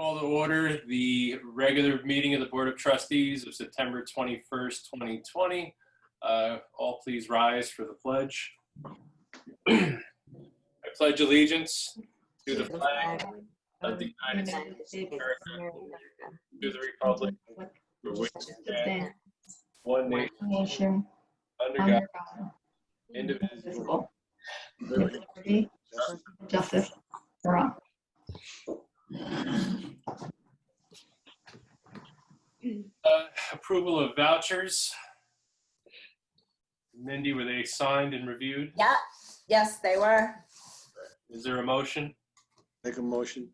Call to order the regular meeting of the Board of Trustees of September 21st, 2020. All please rise for the pledge. I pledge allegiance to the flag of the United States of America, to the republic for which it stands, one nation, under God, indivisible, with liberty and justice for all. Approval of vouchers. Mindy, were they signed and reviewed? Yeah, yes, they were. Is there a motion? Make a motion.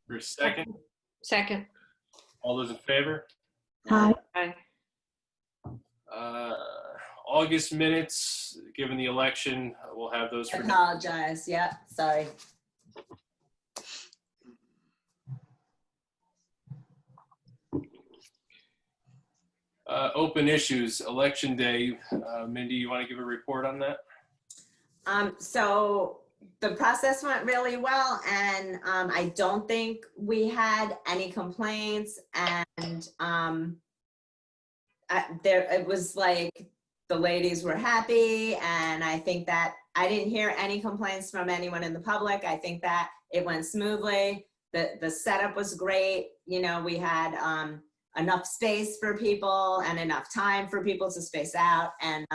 For a second? Second. All those in favor? Aye. August minutes, given the election, we'll have those I for apologize. Yeah, sorry. open issues, election day. Mindy, you want to give a report on that? So the process went really well, and I don't think we had any complaints, and it was like the ladies were happy, and I think that I didn't hear any complaints from anyone in the public. I think that it went smoothly. The setup was great. You know, we had enough space for people and enough time for people to space out, and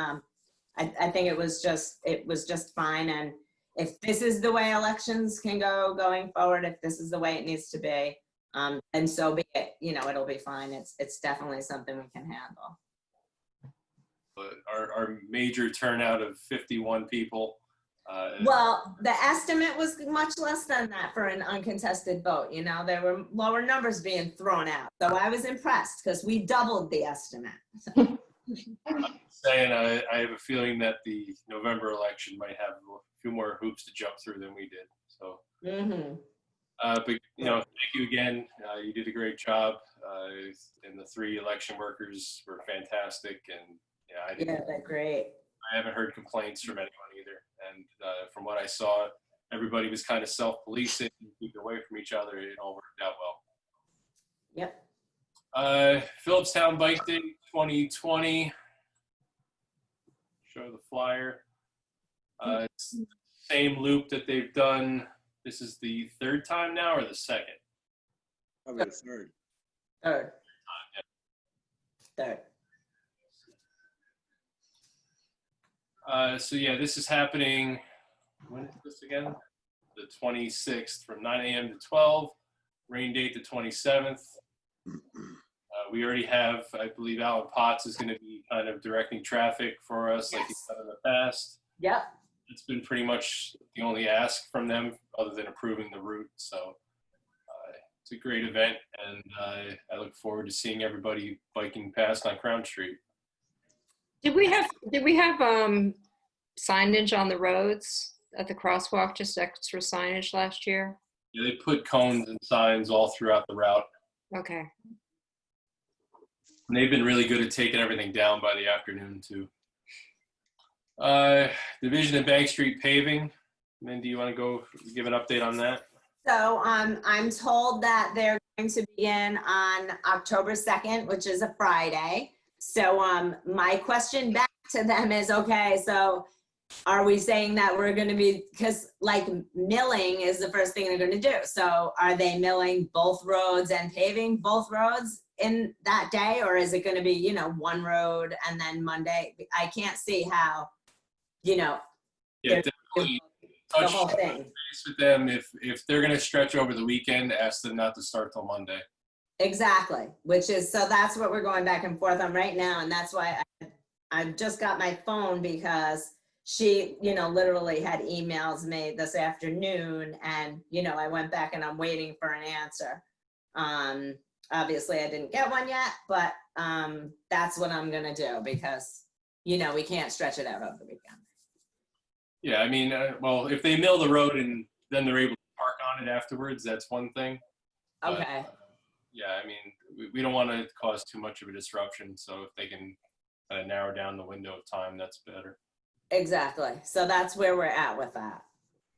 I think it was just fine. And if this is the way elections can go going forward, if this is the way it needs to be, and so be it. You know, it'll be fine. It's definitely something we can handle. Our major turnout of 51 people. Well, the estimate was much less than that for an uncontested vote. You know, there were lower numbers being thrown out. So I was impressed because we doubled the estimate. Saying I have a feeling that the November election might have a few more hoops to jump through than we did. So, but you know, thank you again. You did a great job, and the 3 election workers were fantastic. And yeah, they're great. I haven't heard complaints from anyone either. And from what I saw, everybody was kind of self-policing, keeping away from each other. It all worked out well. Yep. Phillipstown Bike Day 2020. Show the flyer. It's the same loop that they've done. This is the 3rd time now, or the 2nd? Probably the 3rd. Third. Third. So yeah, this is happening, when is this again? The 26th from 9 a.m. to 12, rain date the 27th. We already have, I believe Alan Potts is going to be kind of directing traffic for us like he's done in the past. Yep. It's been pretty much the only ask from them other than approving the route. So it's a great event, and I look forward to seeing everybody biking past on Crown Street. Did we have signage on the roads at the crosswalk, just extra signage last year? Yeah, they put cones and signs all throughout the route. Okay. And they've been really good at taking everything down by the afternoon too. Division and Bank Street paving. Mindy, you want to go give an update on that? So I'm told that they're going to begin on October 2nd, which is a Friday. So my question back to them is, okay, so are we saying that we're going to be, because like milling is the first thing they're going to do. So are they milling both roads and paving both roads in that day? Or is it going to be, you know, one road and then Monday? I can't see how, you know, Yeah, definitely the whole thing. Base with them. If they're going to stretch over the weekend, ask them not to start till Monday. Exactly, which is, so that's what we're going back and forth on right now. And that's why I just got my phone, because she, you know, literally had emails made this afternoon, and, you know, I went back and I'm waiting for an answer. Obviously I didn't get one yet, but that's what I'm going to do, because, you know, we can't stretch it out over the weekend. Yeah, I mean, well, if they mill the road and then they're able to park on it afterwards, that's one thing. Okay. But, yeah, I mean, we don't want to cause too much of a disruption. So if they can kind of narrow down the window of time, that's better. Exactly. So that's where we're at with that.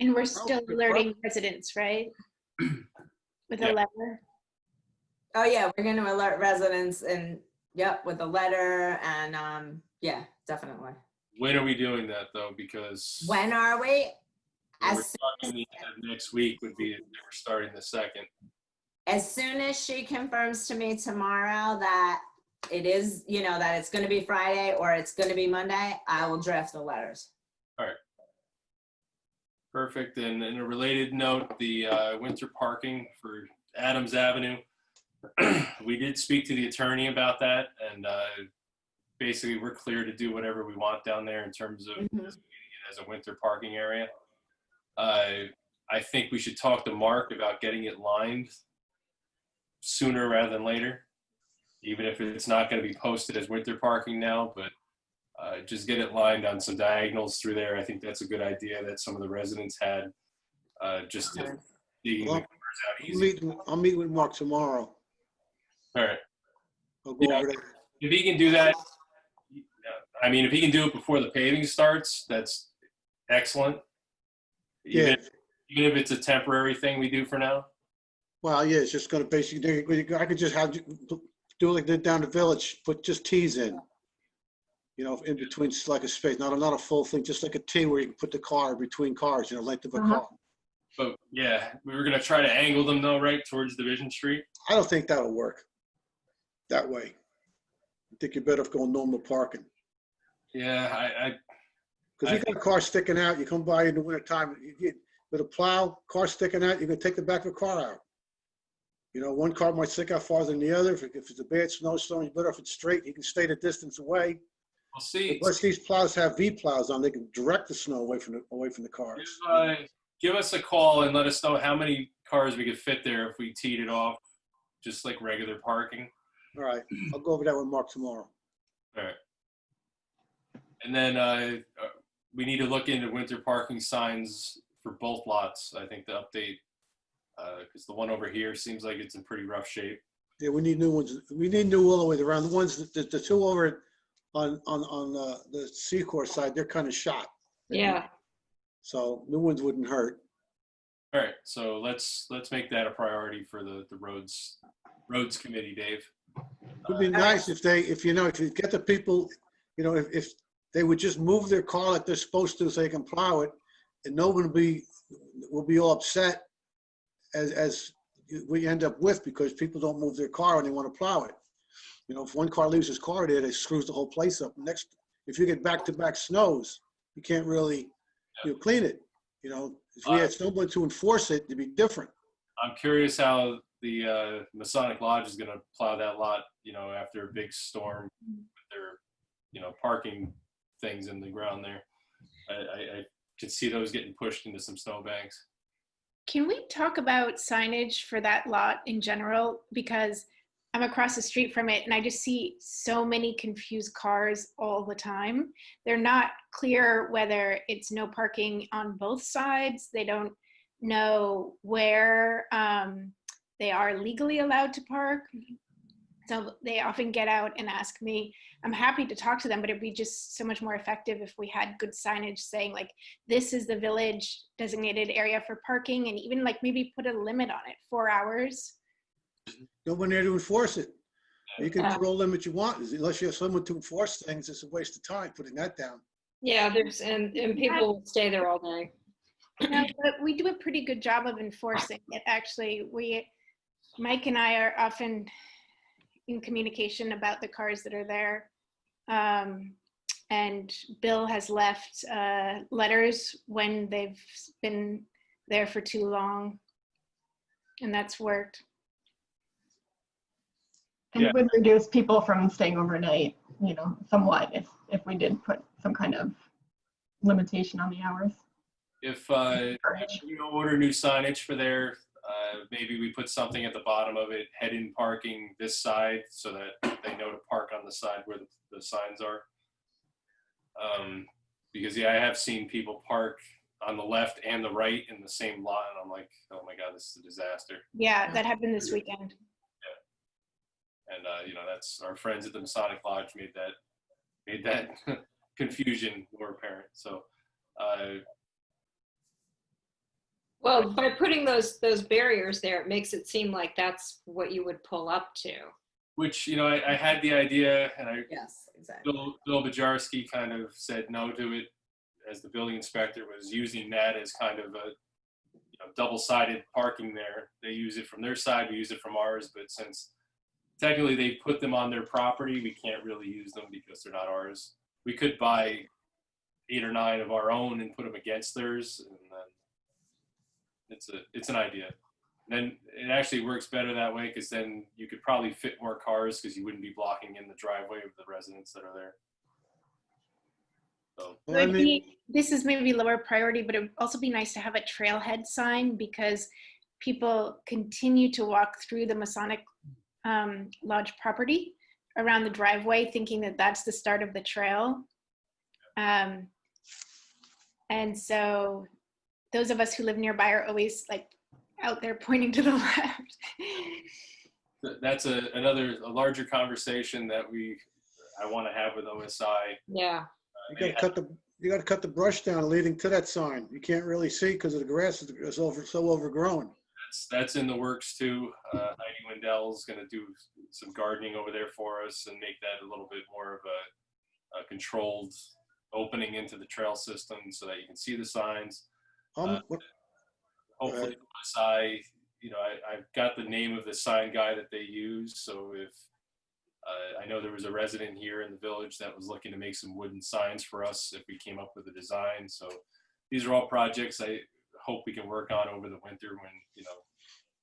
And we're still alerting residents, right? With a letter? Oh, yeah, we're gonna alert residents and, yep, with a letter and, yeah, definitely. When are we doing that though? Because When are we? we're As, talking the end of next week would be if they were starting the 2nd. as soon as she confirms to me tomorrow that it is, that it's gonna be Friday or it's gonna be Monday, I will draft the letters. Perfect. And in a related note, the winter parking for Adams Avenue, we did speak to the attorney about that, and basically we're clear to do whatever we want down there in terms of Mhm. designating it as a winter parking area. I think we should talk to Mark about getting it lined sooner rather than later, even if it's not going to be posted as winter parking now, but just get it lined on some diagonals through there. I think that's a good idea that some of the residents had, just to digging the Well, cars out easy. I'll meet with Mark tomorrow. All right. I'll go Yeah. over there. If he can do that, I mean, if he can do it before the paving starts, that's excellent. Yeah, Even if it's a temporary thing we do for now. well, yeah, it's just gonna basically, I could just have, do like they did down the village, put just T's in. In between, like a space, not a full thing, just like a T where you can put the car between cars, length of a Uh-huh. car. But yeah, we were gonna try to angle them though, right towards Division Street. I don't think that'll work that way. I think you're better off going normal parking. Yeah, Because you got a car sticking out, you come by in the wintertime, with a plow, car sticking out, you're gonna take the back of the car out. One car might stick out farther than the other. If it's a bad snowstorm, you better if it's straight, you can stay the distance away. we'll see. Unless these plows have V plows on, they can direct the snow away from the cars. Give us a call and let us know how many cars we could fit there if we teed it off, just like regular parking. All right, I'll go over that with Mark tomorrow. All right. And then we need to look into winter parking signs for both lots. I think the update, because the one over here seems like it's in pretty rough shape. Yeah, we need new ones. We need new all the way around. The ones, the two over on the Secor side, they're kind of shot. Yeah. So new ones wouldn't hurt. All right, so let's make that a priority for the roads committee, Dave. It'd be nice if you get the people, if they would just move their car like they're supposed to so they can plow it, and no one will be all upset as we end up with because people don't move their car and they want to plow it. If one car leaves his car there, it screws the whole place up. If you get back-to-back snows, you can't really clean it. If we had someone to enforce it, it'd be different. I'm curious how the Masonic Lodge is going to plow that lot, after a big storm with their, parking things in the ground there. I could see those getting pushed into some snowbanks. Can we talk about signage for that lot in general? Because I'm across the street from it and I just see so many confused cars all the time. They're not clear whether it's no parking on both sides. They don't know where they are legally allowed to park. So they often get out and ask me. I'm happy to talk to them, but it'd be just so much more effective if we had good signage saying like, this is the village designated area for parking, and even like maybe put a limit on it, 4 hours. No one there to enforce it. You can put all limit you want. Unless you have someone to enforce things, it's a waste of time putting that down. Yeah, and people will stay there all day. No, but we do a pretty good job of enforcing it. Actually, Mike and I are often in communication about the cars that are there. And Bill has left letters when they've been there for too long, and that's worked. And Yeah. it would reduce people from staying overnight, somewhat if we did put some kind of limitation on the hours. If you order new signage for there, maybe we put something at the bottom of it, head-in parking this side, so that they know to park on the side where the signs are. Because I have seen people park on the left and the right in the same lot, and I'm like, oh my God, this is a disaster. Yeah, that happened this weekend. And that's our friends at the Masonic Lodge made that confusion more apparent. So Well, by putting those barriers there, it makes it seem like that's what you would pull up to. Which, I had the idea, and Yes, exactly. Bill Bajarski kind of said no to it, as the building inspector was using that as kind of a double-sided parking there. They use it from their side, we use it from ours, but since technically they put them on their property, we can't really use them because they're not ours. We could buy 8 or 9 of our own and put them against theirs, and then it's an idea. And then it actually works better that way, because then you could probably fit more cars because you wouldn't be blocking in the driveway of the residents that are there. So Well, I mean, This is maybe lower priority, but it would also be nice to have a trailhead sign because people continue to walk through the Masonic Lodge property around the driveway, thinking that that's the start of the trail. And so those of us who live nearby are always like out there pointing to the left. that's a larger conversation that I want to have with OSI. Yeah. you gotta cut the brush down leading to that sign. You can't really see because the grass is so overgrown. That's in the works too. Heidi Wendell's going to do some gardening over there for us and make that a little bit more of a controlled opening into the trail system so that you can see the signs. Hopefully, OSI, I've got the name of the sign guy that they use. So if I know there was a resident here in the village that was looking to make some wooden signs for us if we came up with a design. So these are all projects I hope we can work on over the winter when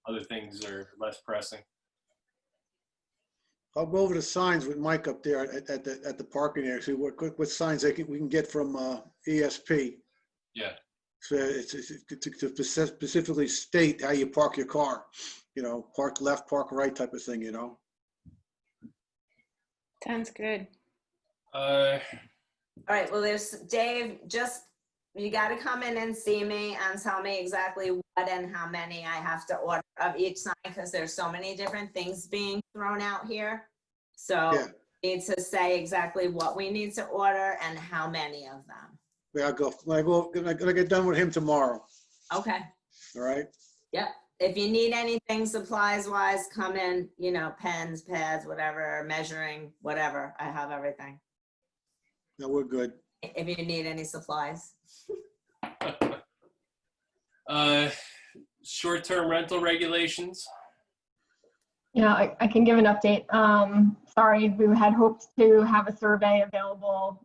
other things are less pressing. I'll go over the signs with Mike up there at the parking area, see what signs we can get from ESP. Yeah. So it's to specifically state how you park your car, park left, park right type of thing, Sounds good. All right, well, there's Dave, you got to come in and see me and tell me exactly what and how many I have to order of each sign, because there's so many different things being thrown out here. So Yeah. we need to say exactly what we need to order and how many of them. Yeah, I'm gonna get done with him tomorrow. Okay. All right. Yep. If you need anything supplies wise, come in, pens, pads, whatever, measuring, whatever. I have everything. No, we're good. If you need any supplies. Short-term rental regulations. Yeah, I can give an update. Sorry, we had hoped to have a survey available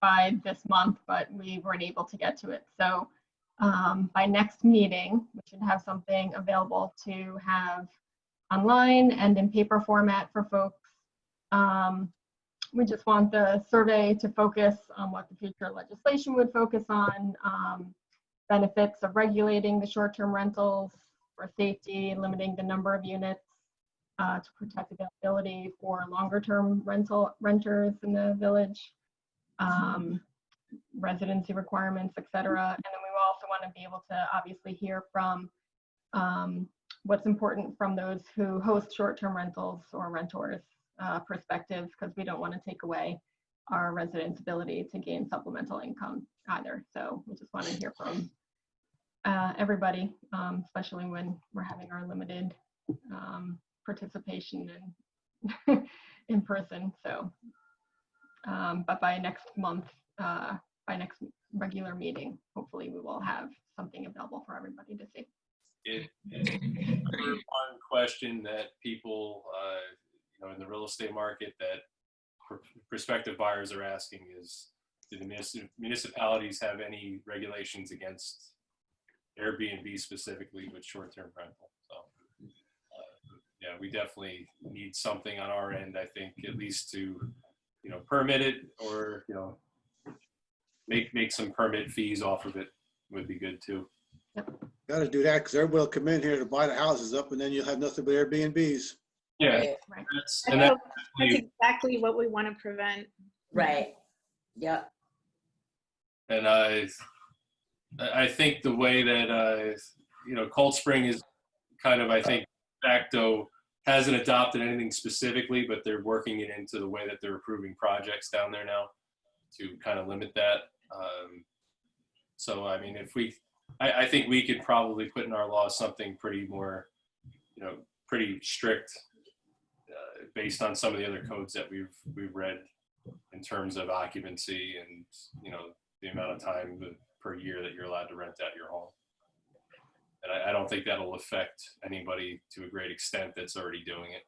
by this month, but we weren't able to get to it. So by next meeting, we should have something available to have online and in paper format for folks. We just want the survey to focus on what the future legislation would focus on, benefits of regulating the short-term rentals for safety, limiting the number of units to protect availability for longer-term renters in the village, residency requirements, et cetera. And then we also want to be able to obviously hear from what's important from those who host short-term rentals or renters perspectives, because we don't want to take away our residents' ability to gain supplemental income either. So we just want to hear from everybody, especially when we're having our limited participation in person. So, but by next month, by next regular meeting, hopefully we will have something available for everybody to see. It's one question that people, in the real estate market that prospective buyers are asking is, do the municipalities have any regulations against Airbnb specifically with short-term rental? So, yeah, we definitely need something on our end, I think, at least to, permit it or, make some permit fees off of it would be good too. Got to do that because everybody will come in here to buy the houses up, and then you'll have nothing but Airbnbs. Yeah, Right. that's That's exactly what we want to prevent. Right. Yep. and I think the way that Cold Spring is kind of, I think, facto hasn't adopted anything specifically, but they're working it into the way that they're approving projects down there now to kind of limit that. So I mean, if we I think we could probably put in our law something pretty more, pretty strict, based on some of the other codes that we've read in terms of occupancy and, the amount of time per year that you're allowed to rent out your home. And I don't think that'll affect anybody to a great extent that's already doing it.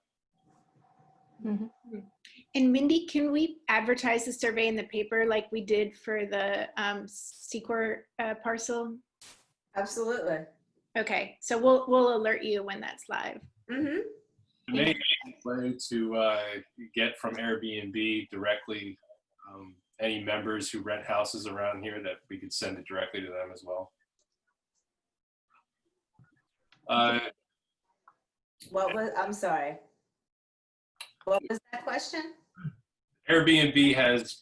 And Mindy, can we advertise the survey in the paper like we did for the Secor parcel? Absolutely. Okay, so we'll alert you when that's live. Mm-hmm. Maybe a way to get from Airbnb directly any members who rent houses around here, that we could send it directly to them as well. I'm sorry. What was that question? Airbnb has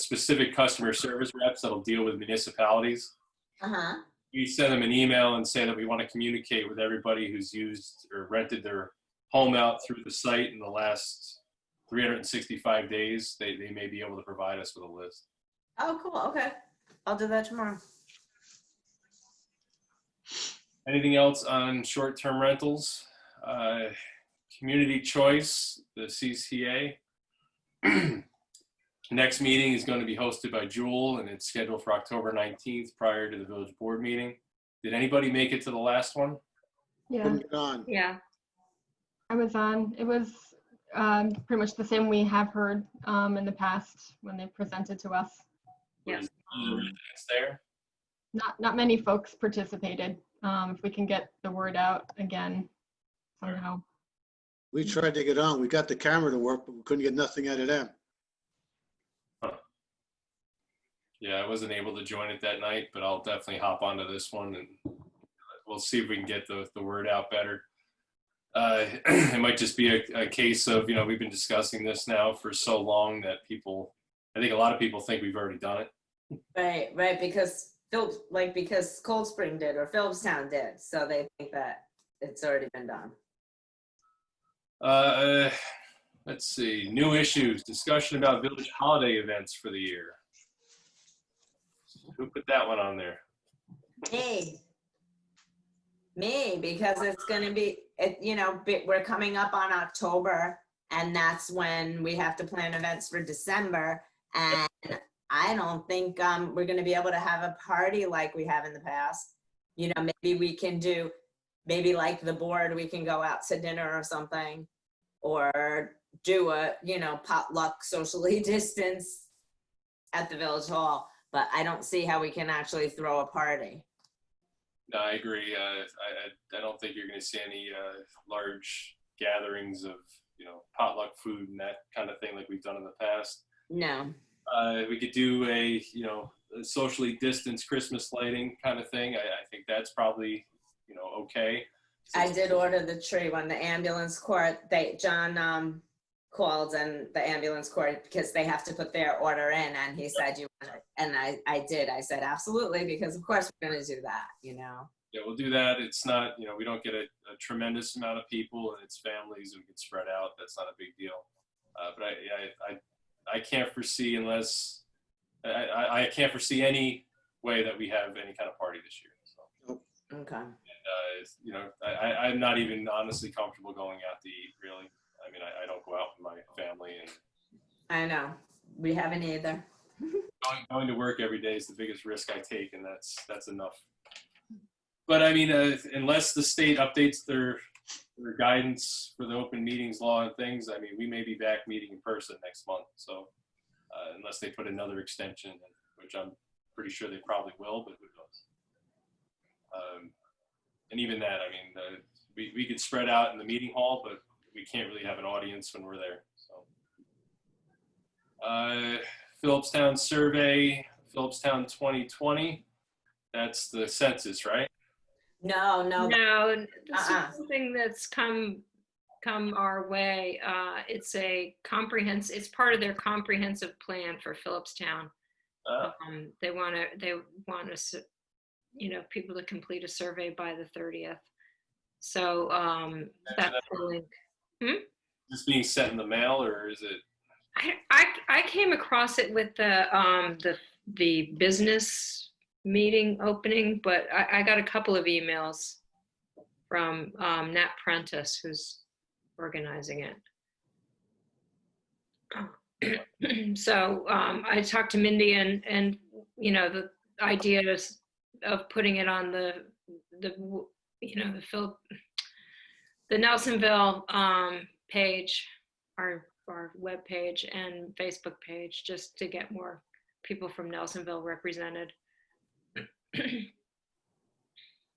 specific customer service reps that'll deal with municipalities. Uh-huh. We send them an email and say that we want to communicate with everybody who's used or rented their home out through the site in the last 365 days. They may be able to provide us with a list. Oh, cool. Okay. I'll do that tomorrow. Anything else on short-term rentals? Community Choice, the CCA. Next meeting is going to be hosted by Jewel, and it's scheduled for October 19th prior to the village board meeting. Did anybody make it to the last one? Yeah, Couldn't get on. Yeah. I was on. It was pretty much the same we have heard in the past when they presented to us. Yeah. Was the residents there? Not many folks participated. If we can get the word out again somehow. We tried to get on. We got the camera to work, but we couldn't get nothing out of them. Yeah, I wasn't able to join it that night, but I'll definitely hop onto this one and we'll see if we can get the word out better. It might just be a case of, we've been discussing this now for so long that I think a lot of people think we've already done it. Right, because because Cold Spring did or Phillipstown did, so they think that it's already been done. Let's see, new issues, discussion about village holiday events for the year. Who put that one on there? Me, because it's going to be, we're coming up on October, and that's when we have to plan events for December. And I don't think we're going to be able to have a party like we have in the past. Maybe we can do, like the board, we can go out to dinner or something, or do a, potluck socially distance at the village hall. But I don't see how we can actually throw a party. No, I agree. I don't think you're going to see any large gatherings of, potluck food and that kind of thing like we've done in the past. No. We could do a socially distanced Christmas lighting kind of thing. I think that's probably, okay. I did order the tree when the ambulance court, John called and the ambulance court, because they have to put their order in, and he said, and I did. I said, absolutely, because of course we're going to do that, Yeah, we'll do that. It's not, we don't get a tremendous amount of people, and it's families, and we can spread out. That's not a big deal. But I can't foresee I can't foresee any way that we have any kind of party this year. So. Okay. And, I'm not even honestly comfortable going out to eat, really. I mean, I don't go out with my family, and I know. We haven't either. going to work every day is the biggest risk I take, and that's enough. But I mean, unless the state updates their guidance for the open meetings law and things, I mean, we may be back meeting in person next month. So unless they put another extension, which I'm pretty sure they probably will, but who knows? And even that, I mean, we could spread out in the meeting hall, but we can't really have an audience when we're there. So Phillipstown survey, Phillipstown 2020. That's the census, right? No. No, this is something that's come our way. It's it's part of their comprehensive plan for Phillipstown. They want us, people to complete a survey by the 30th. So that's the link. Is this being sent in the mail, or is it? I came across it with the business meeting opening, but I got a couple of emails from Nat Prentice, who's organizing it. So I talked to Mindy, and you know, the idea is of putting it on the Nelsonville page, our web page and Facebook page, just to get more people from Nelsonville represented.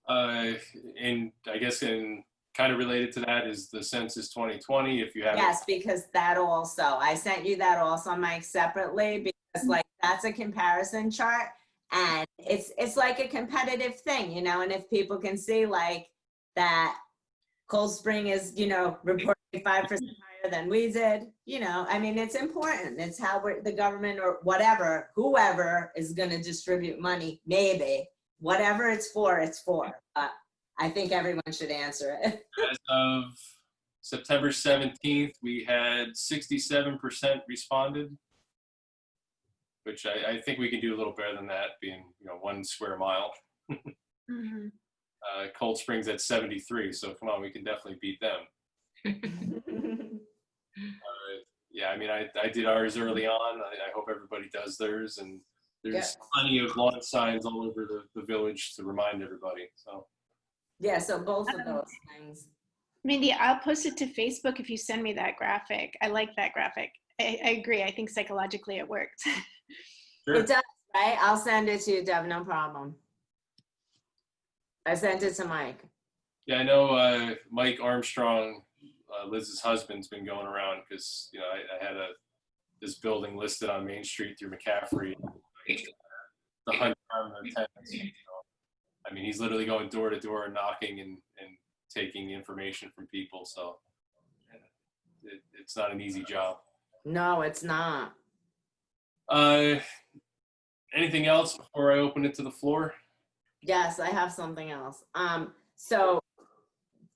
And I guess in kind of related to that is the Census 2020. If you have Yes, because that also, I sent you that also, Mike, separately, because like that's a comparison chart, and it's like a competitive thing, you know, and if people can see like that Cold Spring is, you know, reporting 5% higher than we did, you know, I mean, it's important. It's how the government or whatever, whoever is going to distribute money, maybe, whatever it's for, it's for. But I think everyone should answer it. As of September 17th, we had 67% responded, which I think we can do a little better than that, being, you know, 1 square mile. Mhm. Cold Spring's at 73, so come on, we can definitely beat them. Yeah, I mean, I did ours early on. I hope everybody does theirs, and there's plenty of lawn signs all over the village to remind everybody. So Yeah, so both of those things. Mindy, I'll post it to Facebook if you send me that graphic. I like that graphic. I agree. I think psychologically it worked. sure. It does, right? I'll send it to you, Deb, no problem. I sent it to Mike. Yeah, I know Mike Armstrong, Liz's husband's been going around because, you know, I had this building listed on Main Street through McCaffrey. The hunt on the tenants. So, I mean, he's literally going door to door and knocking and taking information from people. So it's not an easy job. No, it's not. Anything else before I open it to the floor? Yes, I have something else. So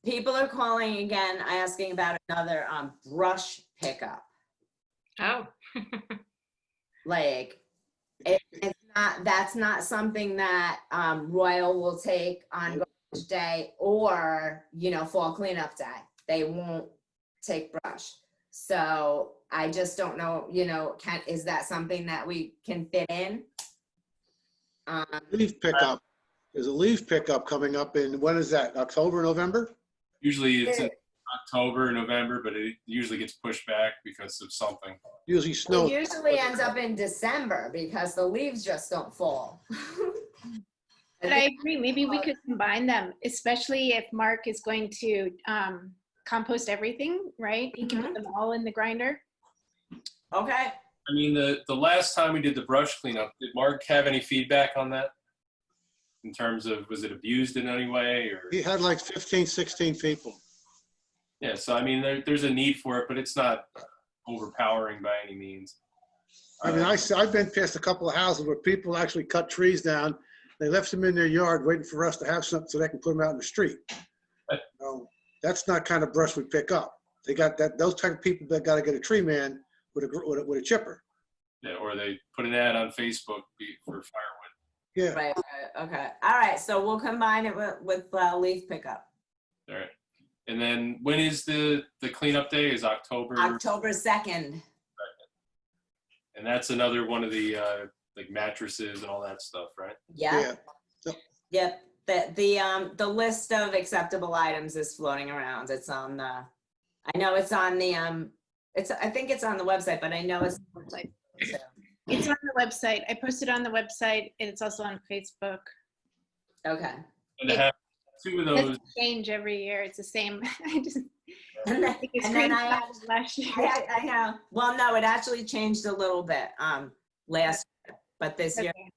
people are calling again, asking about another brush pickup. Oh. Like, that's not something that Royal will take on Garbage Day or, you know, Fall Cleanup Day. They won't take brush. So I just don't know, you know, is that something that we can fit in? Leaf pickup. There's a leaf pickup coming up in, when is that? October, November? Usually it's in October, November, but it usually gets pushed back because of something. Usually It snow. usually ends up in December because the leaves just don't fall. But I agree. Maybe we could combine them, especially if Mark is going to compost everything, right? He can put them all in the grinder. Okay. I mean, the last time we did the brush cleanup, did Mark have any feedback on that? In terms of, was it abused in any way, or? He had like 15, 16 people. Yeah, so I mean, there's a need for it, but it's not overpowering by any means. I mean, I've been past a couple of houses where people actually cut trees down. They left them in their yard waiting for us to have something so they can put them out in the street. That's not kind of brush we pick up. They got those type of people that got to get a tree man with a chipper. Yeah, or they put an ad on Facebook for firewood. Yeah. Right. Okay. All right. So we'll combine it with leaf pickup. All right. And then when is the cleanup day? Is October? October 2nd. And that's another one of the like mattresses and all that stuff, right? Yeah. Yeah. Yep. The list of acceptable items is floating around. It's on the, I know it's on the, I think it's on the website, but I know it's on the website too. It's on the website. I posted on the website, and it's also on Facebook. Okay. And to have two of It those. doesn't change every year. It's the same. I just And then, think it's and then I last year. I know. Well, no, it actually changed a little bit last year, but this year. Okay.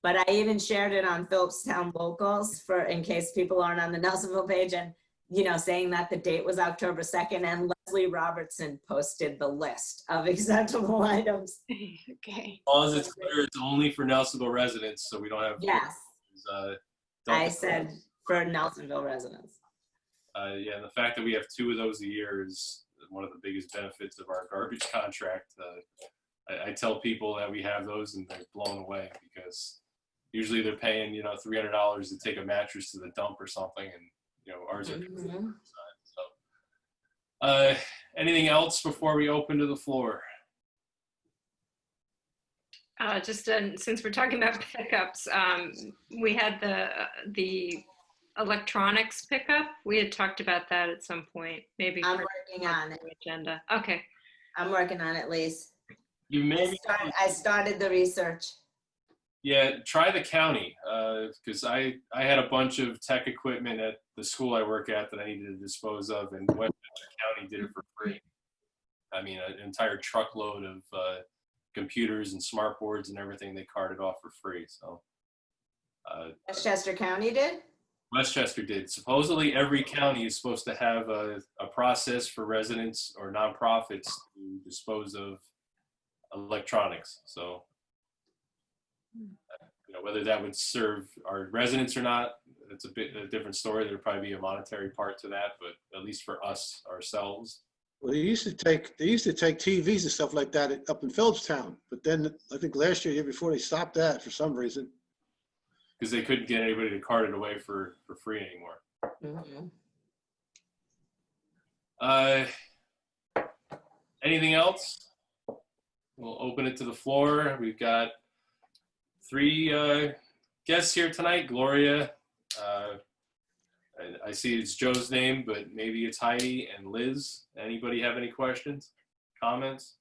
But I even shared it on Phillipstown Locals for in case people aren't on the Nelsonville page, and you know, saying that the date was October 2nd, and Leslie Robertson posted the list of acceptable items. Okay. As long as it's clear, it's only for Nelsonville residents, so we don't have. Yes, Don't- I said for Nelsonville residents. Yeah, and the fact that we have two of those a year is one of the biggest benefits of our garbage contract. I tell people that we have those and they're blown away because usually they're paying, you know, $300 to take a mattress to the dump or something, and you know, ours are. Mhm. So, anything else before we open to the floor? Since we're talking about pickups, we had the electronics pickup. We had talked about that at some point, maybe. I'm for working on it. the agenda. Okay. I'm working on it, Lise. You maybe, I started the research. yeah, try the county, because I had a bunch of tech equipment at the school I work at that I needed to dispose of, and Westchester County did it for free. I mean, an entire truckload of computers and smart boards and everything they carted off for free. So Westchester County did? Westchester did. Supposedly every county is supposed to have a process for residents or nonprofits to dispose of electronics. So, you know, whether that would serve our residents or not, it's a different story. There'd probably be a monetary part to that, but at least for us ourselves. Well, they used to take TVs and stuff like that up in Phillipstown, but then I think last year, year before, they stopped that for some reason. Because they couldn't get anybody to cart it away for free anymore. Mhm. Anything else? We'll open it to the floor. We've got 3 guests here tonight. Gloria, I see it's Joe's name, but maybe it's Heidi and Liz. Anybody have any questions, comments?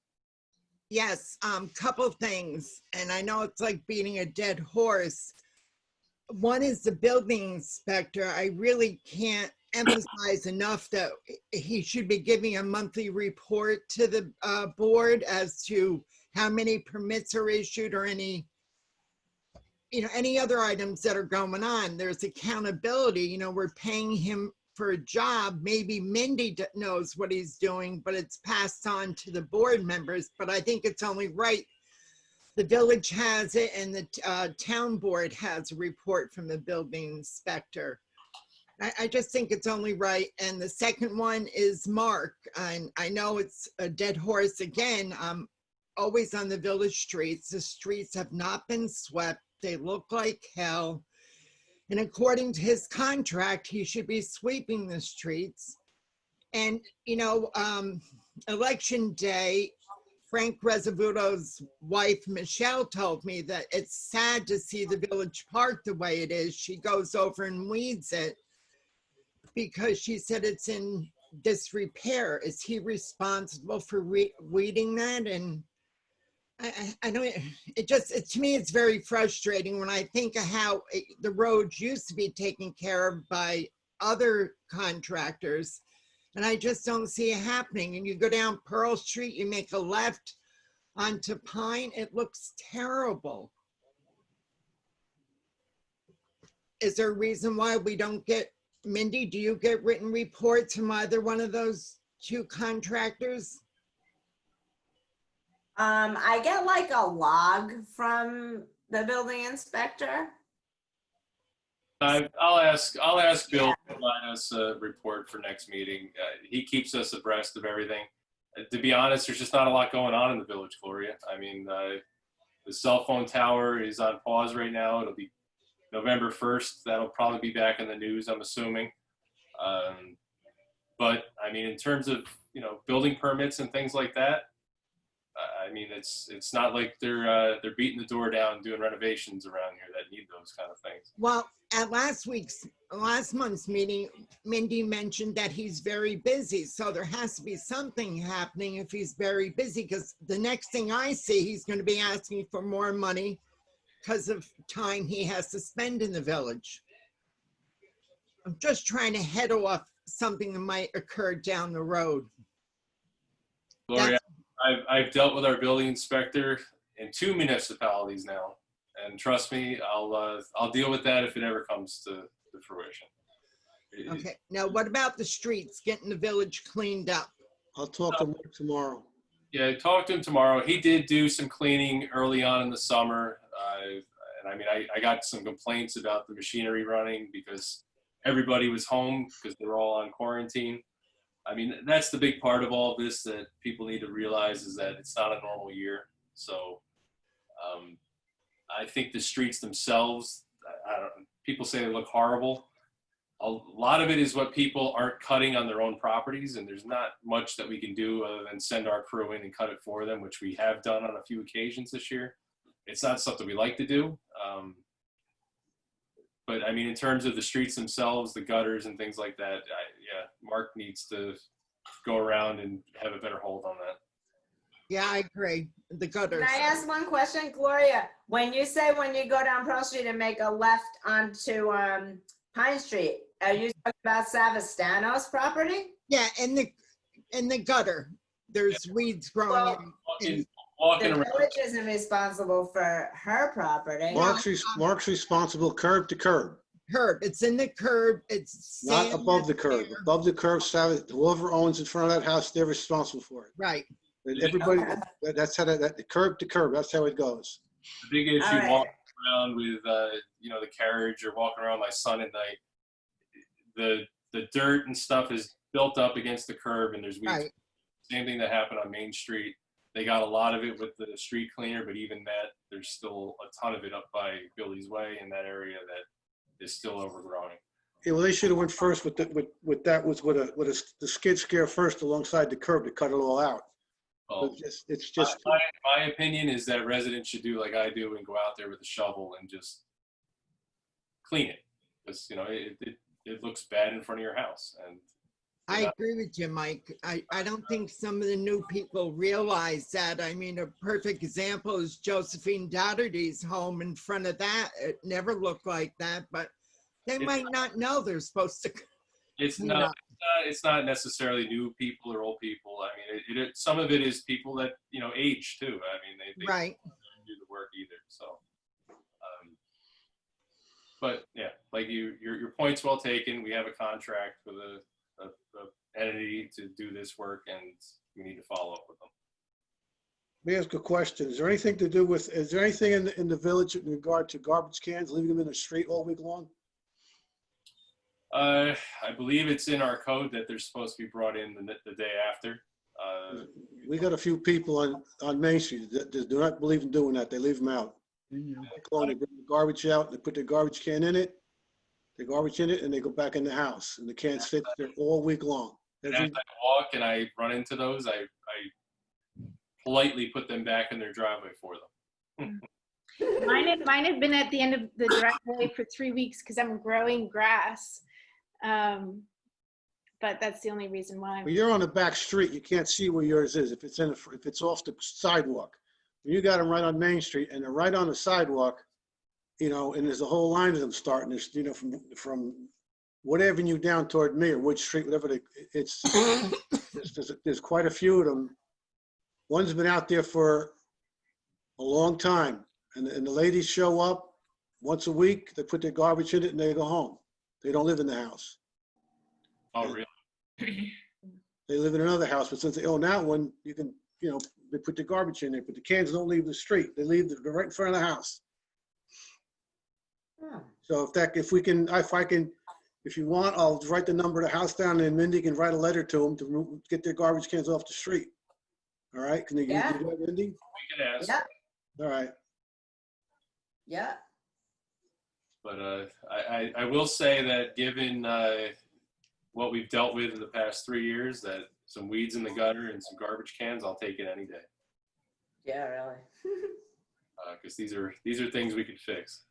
Yes, couple things, and I know it's like beating a dead horse. One is the building inspector. I really can't emphasize enough that he should be giving a monthly report to the board as to how many permits are issued or any other items that are going on. There's accountability. You know, we're paying him for a job. Maybe Mindy knows what he's doing, but it's passed on to the board members. But I think it's only right. The village has it, and the town board has a report from the building inspector. I just think it's only right. And the second one is Mark. And I know it's a dead horse again. Always on the village streets. The streets have not been swept. They look like hell. And according to his contract, he should be sweeping the streets. And, you know, election day, Frank Reservuto's wife, Michelle, told me that it's sad to see the village park the way it is. She goes over and weeds it because she said it's in disrepair. Is he responsible for weeding that? And I know to me, it's very frustrating when I think of how the roads used to be taken care of by other contractors. And I just don't see it happening. And you go down Pearl Street, you make a left onto Pine, it looks terrible. Is there a reason why we don't get, Mindy, do you get written reports from either one of those 2 contractors? I get like a log from the building inspector. I'll ask Bill to provide us a report for next meeting. He keeps us abreast of everything. To be honest, there's just not a lot going on in the village, Gloria. I mean, the cell phone tower is on pause right now. It'll be November 1st. That'll probably be back in the news, I'm assuming. But I mean, in terms of, you know, building permits and things like that, I mean, it's not like they're beating the door down doing renovations around here that need those kind of things. Well, at last month's meeting, Mindy mentioned that he's very busy. So there has to be something happening if he's very busy, because the next thing I see, he's going to be asking for more money because of time he has to spend in the village. I'm just trying to head off something that might occur down the road. Gloria, I've dealt with our building inspector in 2 municipalities now, and trust me, I'll deal with that if it ever comes to fruition. Okay, now what about the streets, getting the village cleaned up? I'll talk to Mark tomorrow. Yeah, talk to him tomorrow. He did do some cleaning early on in the summer, and I mean, I got some complaints about the machinery running because everybody was home because they were all on quarantine. I mean, that's the big part of all of this that people need to realize, is that it's not a normal year. So I think the streets themselves, I don't, people say they look horrible. A lot of it is what people aren't cutting on their own properties, and there's not much that we can do other than send our crew in and cut it for them, which we have done on a few occasions this year. It's not something we like to do. But I mean, in terms of the streets themselves, the gutters and things like that, yeah, Mark needs to go around and have a better hold on that. Yeah, I agree. The gutters. Can I ask one question, Gloria? When you say when you go down Pearl Street and make a left onto Pine Street, are you talking about Savastano's property? Yeah, in the gutter, there's weeds growing Well, in. Walking The around. village isn't responsible for her property. Mark's responsible curb to curb, Curb, it's in the curb, it's. not sand above the that's curb. there. Above the curb, whoever owns in front of that house, they're responsible for it. Right, And everybody, Okay. that's how that curb to curb, that's how it goes. The big issue All right. walking around with, the carriage or walking around my son at night, the dirt and stuff is built up against the curb and there's weeds. right. Same thing that happened on Main Street. They got a lot of it with the street cleaner, but even that, there's still a ton of it up by Billy's Way in that area that is still overgrowing. Yeah, well, they should have went first with the skid steer first alongside the curb to cut it all out. Well, It's just, my opinion is that residents should do like I do and go out there with a shovel and just clean it. Because, it looks bad in front of your house. And I agree with you, Mike. I don't think some of the new people realize that. I mean, a perfect example is Josephine Dougherty's home in front of that. It never looked like that, but they might not know they're supposed to. it's clean not, up. it's not necessarily new people or old people. I mean, some of it is people that, age too. I mean, they Right. don't do the work either. So, but yeah, like your point's well taken. We have a contract with a entity to do this work, and we need to follow up with them. let me ask a question. Is there anything in the village in regard to garbage cans, leaving them in the street all week long? I believe it's in our code that they're supposed to be brought in the day after. We got a few people on Main Street that do not believe in doing that. They leave them out. They bring the garbage out, they put their garbage can in it, and they go back in the house. And the can sits there all week long. And as I walk and I run into those, I politely put them back in their driveway for them. Mine have been at the end of the driveway for 3 weeks because I'm growing grass. But that's the only reason why. Well, you're on the back street. You can't see where yours is if it's off the sidewalk. When you got them right on Main Street and they're right on the sidewalk, and there's a whole line of them starting. There's, from Wood Avenue down toward me or Wood Street, whatever there's quite a few of them. One's been out there for a long time, and the ladies show up once a week. They put their garbage in it and they go home. They don't live in the house. Oh, really? They live in another house, but since they own that one, you can, they put the garbage in there, but the cans don't leave the street. They leave they're right in front of the house. Oh. So if you want, I'll write the number of the house down and Mindy can write a letter to them to get their garbage cans off the street. All right? Can you do Yeah. that, Mindy? We can ask. Yeah, All right. yeah. But I will say that given what we've dealt with in the past 3 years, that some weeds in the gutter and some garbage cans, I'll take it any day. Yeah, really. Because these are things we could fix.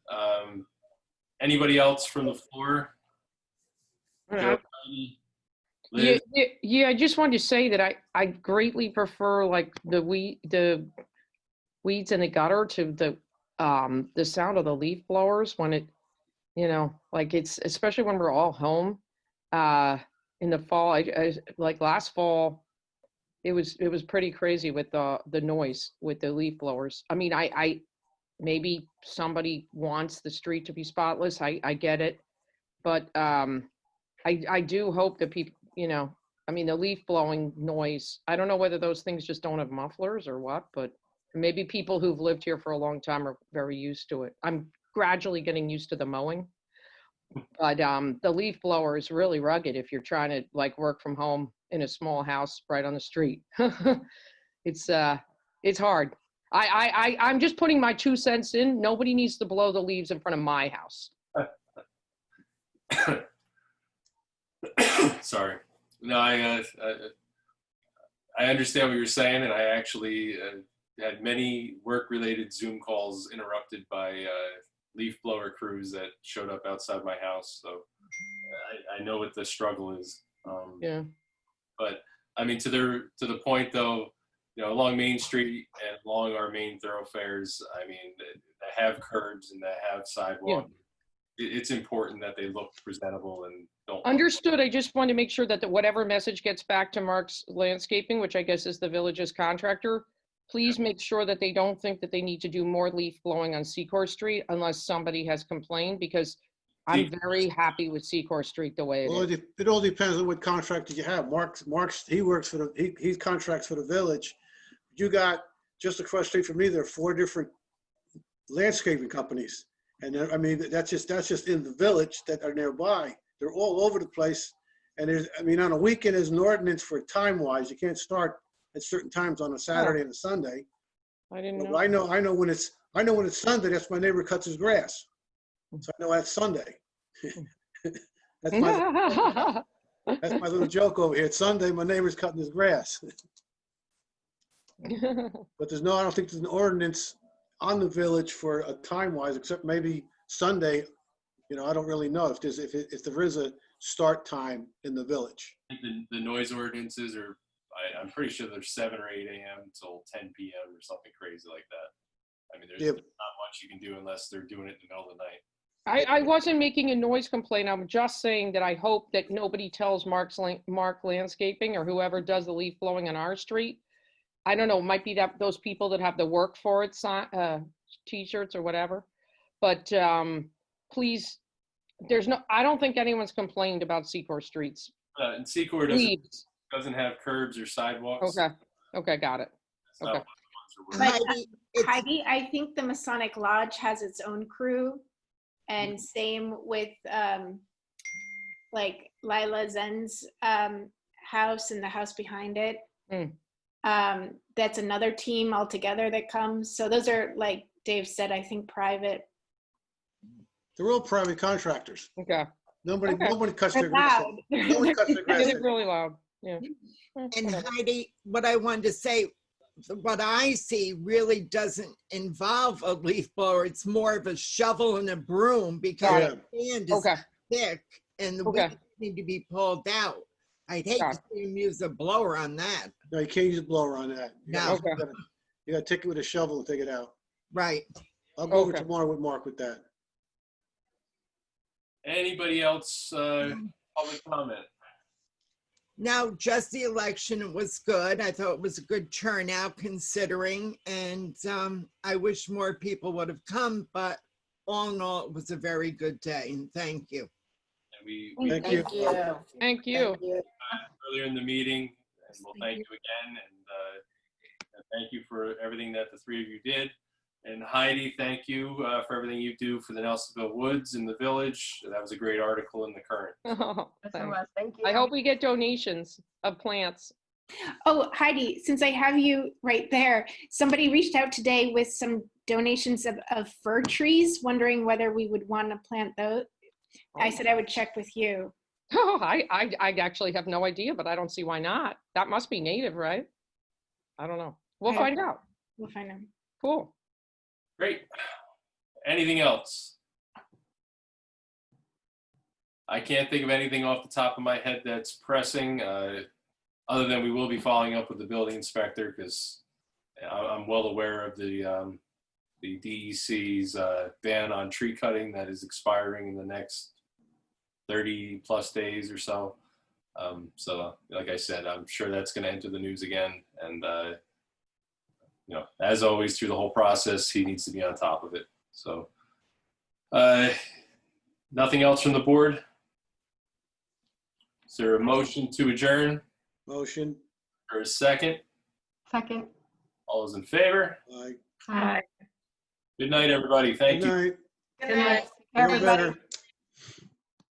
Anybody else from the floor? Joe, Liz? Yeah, I just wanted to say that I greatly prefer like the weeds in the gutter to the sound of the leaf blowers when it, like it's, especially when we're all home in the fall. I like last fall, it was pretty crazy with the noise with the leaf blowers. I mean, I maybe somebody wants the street to be spotless. I get it, but I do hope that people, I mean, the leaf blowing noise, I don't know whether those things just don't have mufflers or what, but maybe people who've lived here for a long time are very used to it. I'm gradually getting used to the mowing, but the leaf blower is really rugged if you're trying to like work from home in a small house right on the street. It's hard. I'm just putting my 2 cents in. Nobody needs to blow the leaves in front of my house. Sorry. No, I understand what you're saying, and I actually had many work-related Zoom calls interrupted by leaf blower crews that showed up outside my house. So I know what the struggle is. Yeah. But I mean, to the point though, you know, along Main Street and along our main thoroughfares, I mean, that have curbs and that have sidewalk, it's important that they look presentable and don't. Understood. I just want to make sure that whatever message gets back to Mark's Landscaping, which I guess is the village's contractor, please make sure that they don't think that they need to do more leaf blowing on Secor Street unless somebody has complained, because I'm very happy with Secor Street the way it Well, is. it all depends on what contractor you have. Mark's, he works for he contracts for the village. You got, just across the street from me, there are 4 different landscaping companies. And I mean, that's just in the village that are nearby. They're all over the place. And there's, I mean, on a weekend, there's an ordinance for time-wise. You can't start at certain times on a Saturday and a Sunday. I didn't But know. I know when it's Sunday, that's my neighbor cuts his grass. So I know that's Sunday. That's my little joke over here. It's Sunday, my neighbor's cutting his grass. But there's I don't think there's an ordinance on the village for a time-wise, except maybe Sunday. You know, I don't really know if there is a start time in the village. I think the noise ordinances are, I'm pretty sure they're 7 or 8 a.m. until 10 p.m. or something crazy like that. I mean, there's not much you can do unless they're doing it in the middle of the night. I wasn't making a noise complaint. I'm just saying that I hope that nobody tells Mark Landscaping or whoever does the leaf blowing on our street. I don't know, it might be that those people that have the work for it t-shirts or whatever. But please, I don't think anyone's complained about Secor streets. And Secor doesn't have curbs or sidewalks. Okay, got it. That's not Okay. what the ones are working. Heidi, I think the Masonic Lodge has its own crew, and same with like Lila Zen's house and the house behind it. That's another team altogether that comes. So those are, like Dave said, I think private. They're all private contractors. Okay. Nobody cuts They're their grass. loud. Nobody cuts their grass. It's really loud. Yeah. And Heidi, what I wanted to say, what I see really doesn't involve a leaf blower. It's more of a shovel and a broom, because the sand is thick and the weeds need to be pulled out. I'd hate to see him use a blower on that. No, you can't use a blower on that. No. You gotta take it with a shovel and take it out. Right. I'll go over tomorrow with Mark with that. Anybody else public comment? No, just the election was good. I thought it was a good turnout considering, and I wish more people would have come, but all in all, it was a very good day, and thank you. And Thank you. Thank you. Earlier in the meeting, and we'll thank you again, and thank you for everything that the 3 of you did. And Heidi, thank you for everything you do for the Nelsonville Woods in the village. That was a great article in the Current. Oh, Thank you. I hope we get donations of plants. Oh, Heidi, since I have you right there, somebody reached out today with some donations of fir trees, wondering whether we would want to plant those. I said I would check with you. Oh, I actually have no idea, but I don't see why not. That must be native, right? I don't know. We'll find out. We'll find out. Cool. Great. Anything else? I can't think of anything off the top of my head that's pressing, other than we will be following up with the building inspector, because I'm well aware of the DEC's ban on tree cutting that is expiring in the next 30 plus days or so. So like I said, I'm sure that's going to enter the news again. And, you know, as always, through the whole process, he needs to be on top of it. So nothing else from the board? Is there a motion to adjourn? Motion. Or a second? Second. All those in favor? Aye. Hi. Good night, everybody. Thank Good you. night. Good night, Feel everybody. better.